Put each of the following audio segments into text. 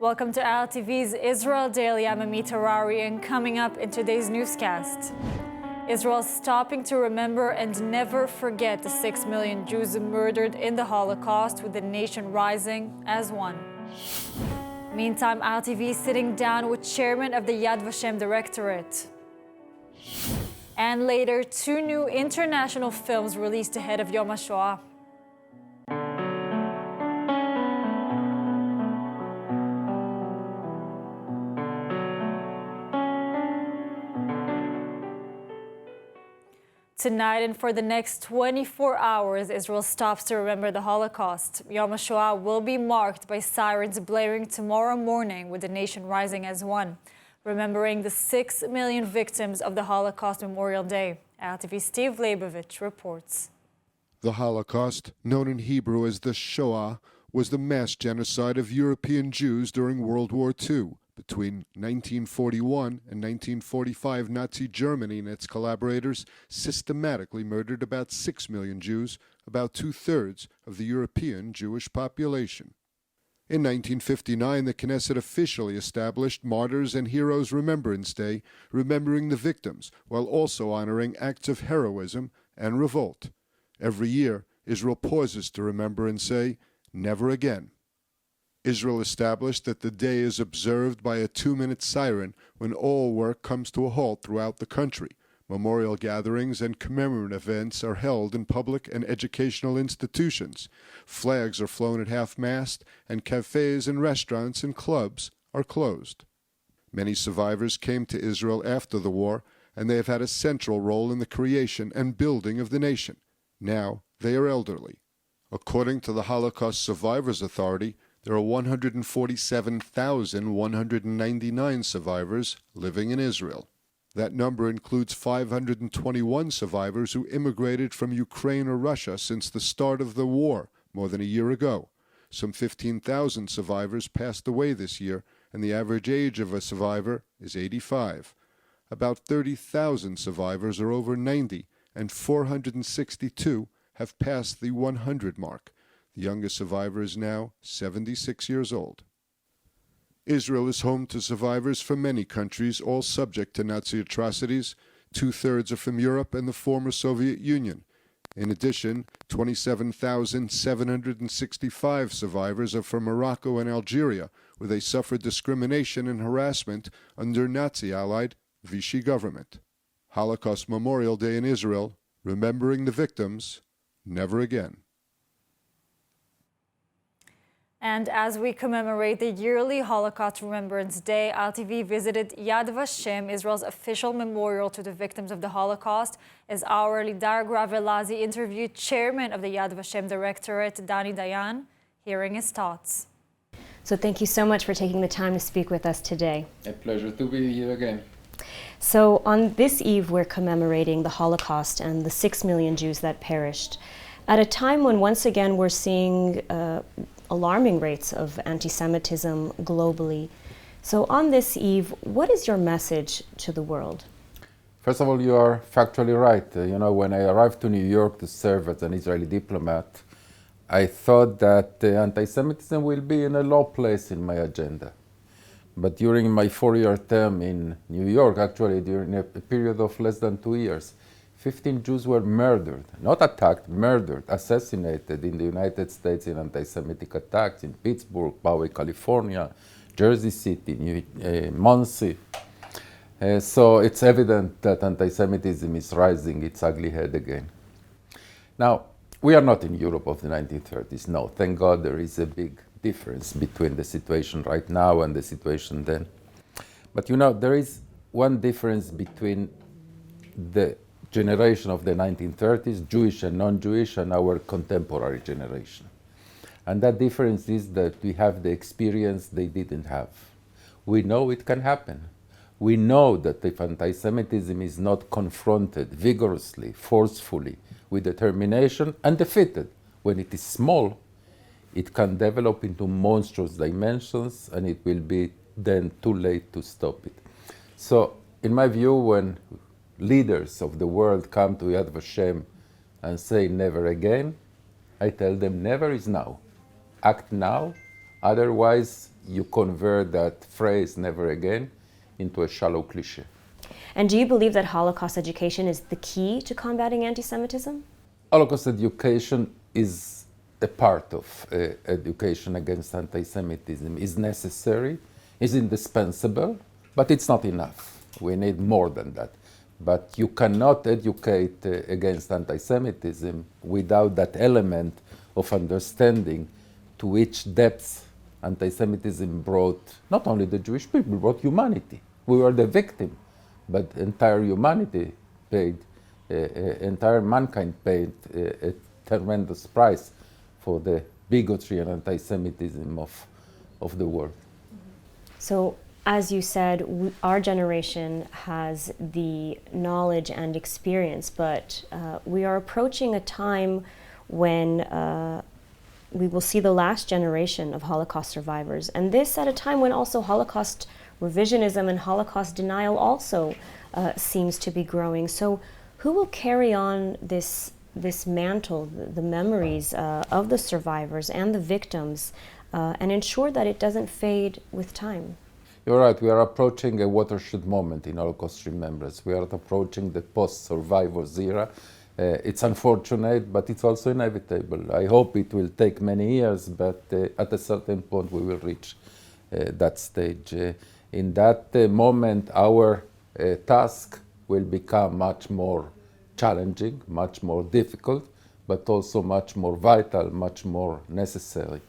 Welcome to ILTV's Israel Daily. I'm Amit Harari, and coming up in today's newscast, Israel stopping to remember and never forget the 6 million Jews murdered in the Holocaust, with the nation rising as one. Meantime, ILTV sitting down with chairman of the Yad Vashem directorate. And later, 2 new international films released ahead of Yom Hashoah. Tonight and for the next 24 hours, Israel stops to remember the Holocaust. Yom Hashoah will be marked by sirens blaring tomorrow morning, with the nation rising as one, remembering the 6 million victims of the Holocaust Memorial Day. ILTV's Steve Leibovich reports. The Holocaust, known in Hebrew as the Shoah, was the mass genocide of European Jews during World War II. Between 1941 and 1945, Nazi Germany and its collaborators systematically murdered about 6 million Jews, about 2/3 of the European Jewish population. In 1959, the Knesset officially established Martyrs and Heroes Remembrance Day, remembering the victims, while also honoring acts of heroism and revolt. Every year, Israel pauses to remember and say, "Never again." Israel established that the day is observed by a 2-minute siren when all work comes to a halt throughout the country. Memorial gatherings and commemorative events are held in public and educational institutions. Flags are flown at half-mast, and cafes and restaurants and clubs are closed. Many survivors came to Israel after the war, and they have had a central role in the creation and building of the nation. Now they are elderly. According to the Holocaust Survivors Authority, there are 147,199 survivors living in Israel. That number includes 521 survivors who immigrated from Ukraine or Russia since the start of the war more than a year ago. Some 15,000 survivors passed away this year, and the average age of a survivor is 85. About 30,000 survivors are over 90, and 462 have passed the 100 mark. The youngest survivor is now 76 years old. Israel is home to survivors from many countries, all subject to Nazi atrocities. 2/3 are from Europe and the former Soviet Union. In addition, 27,765 survivors are from Morocco and Algeria, where they suffered discrimination and harassment under Nazi-allied Vichy government. Holocaust Memorial Day in Israel, remembering the victims, never again. And as we commemorate the yearly Holocaust Remembrance Day, ILTV visited Yad Vashem, Israel's official memorial to the victims of the Holocaust, as our Lidar Gravelazi interviewed chairman of the Yad Vashem directorate, Danny Dayan, hearing his thoughts. So thank you so much for taking the time to speak with us today. A pleasure to be here again. So on this eve, we're commemorating the Holocaust and the 6 million Jews that perished, at a time when once again we're seeing alarming rates of anti-Semitism globally. So on this eve, what is your message to the world? First of all, you are factually right. When I arrived to New York to serve as an Israeli diplomat, I thought that anti-Semitism will be in a low place in my agenda. But during my 4-year term in New York, actually during a period of less than 2 years, 15 Jews were murdered, not attacked, murdered, assassinated in the United States in anti-Semitic attacks in Pittsburgh, Poway, California, Jersey City, Muncie. So it's evident that anti-Semitism is rising its ugly head again. Now, we are not in Europe of the 1930s. No, thank God there is a big difference between the situation right now and the situation then. But there is one difference between the generation of the 1930s, Jewish and non-Jewish, and our contemporary generation. And that difference is that we have the experience they didn't have. We know it can happen. We know that if anti-Semitism is not confronted vigorously, forcefully, with determination, and defeated, when it is small, it can develop into monstrous dimensions, and it will be then too late to stop it. So, in my view, when leaders of the world come to Yad Vashem and say never again, I tell them never is now. Act now, otherwise you convert that phrase, never again, into a shallow cliche. And do you believe that Holocaust education is the key to combating anti-Semitism? Holocaust education is a part of education against anti-Semitism. Is necessary, is indispensable, but it's not enough. We need more than that. But you cannot educate against anti-Semitism without that element of understanding to which depths anti-Semitism brought not only the Jewish people, brought humanity. We were the victim, but entire humanity paid, entire mankind paid a tremendous price for the bigotry and anti-Semitism of the world. So, as you said, our generation has the knowledge and experience, but we are approaching a time when we will see the last generation of Holocaust survivors. And this at a time when also Holocaust revisionism and Holocaust denial also seems to be growing. So who will carry on this mantle, the memories of the survivors and the victims, and ensure that it doesn't fade with time? You're right, we are approaching a watershed moment in Holocaust remembrance. We are approaching the post-survivors era. It's unfortunate, but it's also inevitable. I hope it will take many years, but at a certain point we will reach that stage. In that moment, our task will become much more challenging, much more difficult, but also much more vital, much more necessary.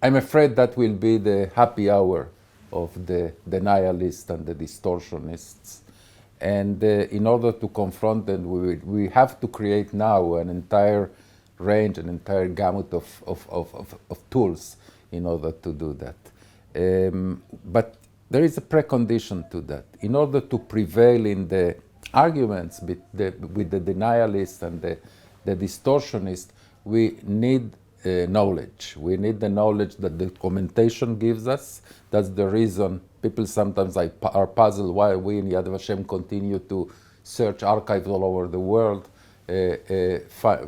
I'm afraid that will be the happy hour of the denialists and the distortionists. And in order to confront them, we have to create now an entire range, an entire gamut of tools in order to do that. But there is a precondition to that. In order to prevail in the arguments with the denialists and the distortionists, we need knowledge. We need the knowledge that the documentation gives us. That's the reason people sometimes are puzzled why we in Yad Vashem continue to search archives all over the world,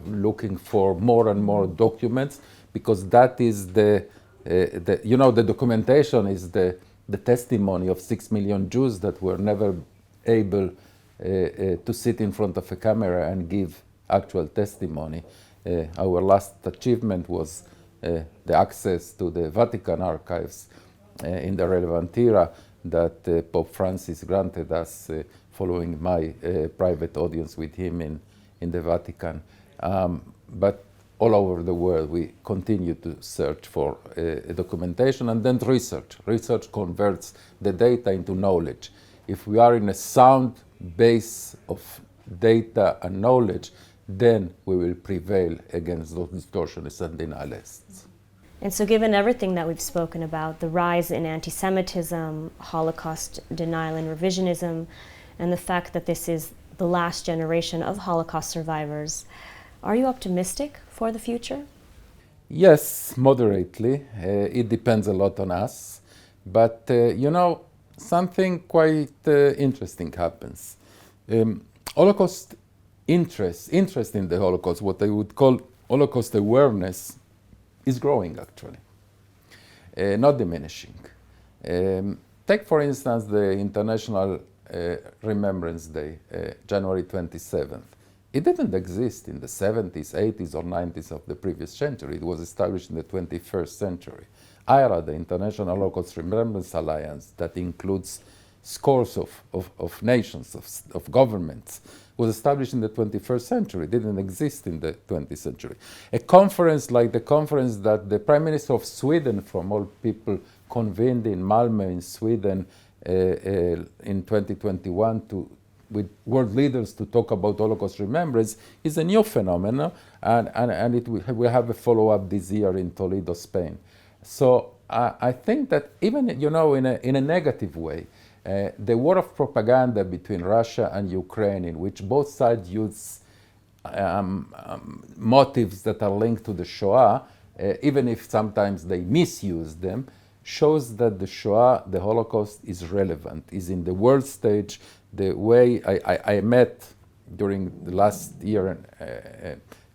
looking for more and more documents, because that is the documentation is the testimony of 6 million Jews that were never able to sit in front of a camera and give actual testimony. Our last achievement was the access to the Vatican archives in the relevant era that Pope Francis granted us following my private audience with him in the Vatican. But all over the world, we continue to search for documentation and then research. Research converts the data into knowledge. If we are in a sound base of data and knowledge, then we will prevail against those distortionists and denialists. And so given everything that we've spoken about, the rise in anti-Semitism, Holocaust denial and revisionism, and the fact that this is the last generation of Holocaust survivors, are you optimistic for the future? Yes, moderately. It depends a lot on us. But, something quite interesting happens. Holocaust interest in the Holocaust, what I would call Holocaust awareness, is growing actually, not diminishing. Take for instance the International Remembrance Day, January 27th. It didn't exist in the 70s, 80s or 90s of the previous century. It was established in the 21st century. IRA, the International Holocaust Remembrance Alliance, that includes scores of nations, of governments, was established in the 21st century. It didn't exist in the 20th century. A conference like the conference that the Prime Minister of Sweden, from all people, convened in Malmö in Sweden in 2021 with world leaders to talk about Holocaust remembrance is a new phenomenon, and it will have a follow-up this year in Toledo, Spain. So I think that even, in a negative way, the war of propaganda between Russia and Ukraine, in which both sides use motives that are linked to the Shoah, even if sometimes they misuse them, shows that the Shoah, the Holocaust, is relevant, is in the world stage. The way I met during the last year,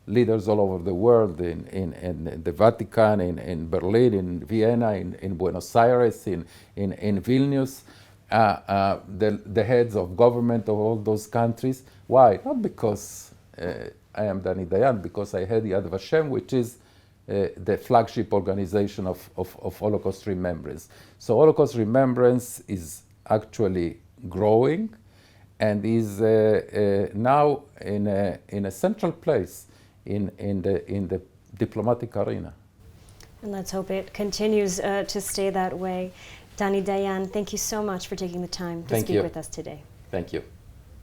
leaders all over the world, in the Vatican, in Berlin, in Vienna, in Buenos Aires, in Vilnius, the heads of government of all those countries. Why? Not because I am Dani Dayan, because I head Yad Vashem, which is the flagship organization of Holocaust remembrance. So Holocaust remembrance is actually growing and is now in a central place in the diplomatic arena. And let's hope it continues to stay that way. Dani Dayan, thank you so much for taking the time to speak with us today. Thank you.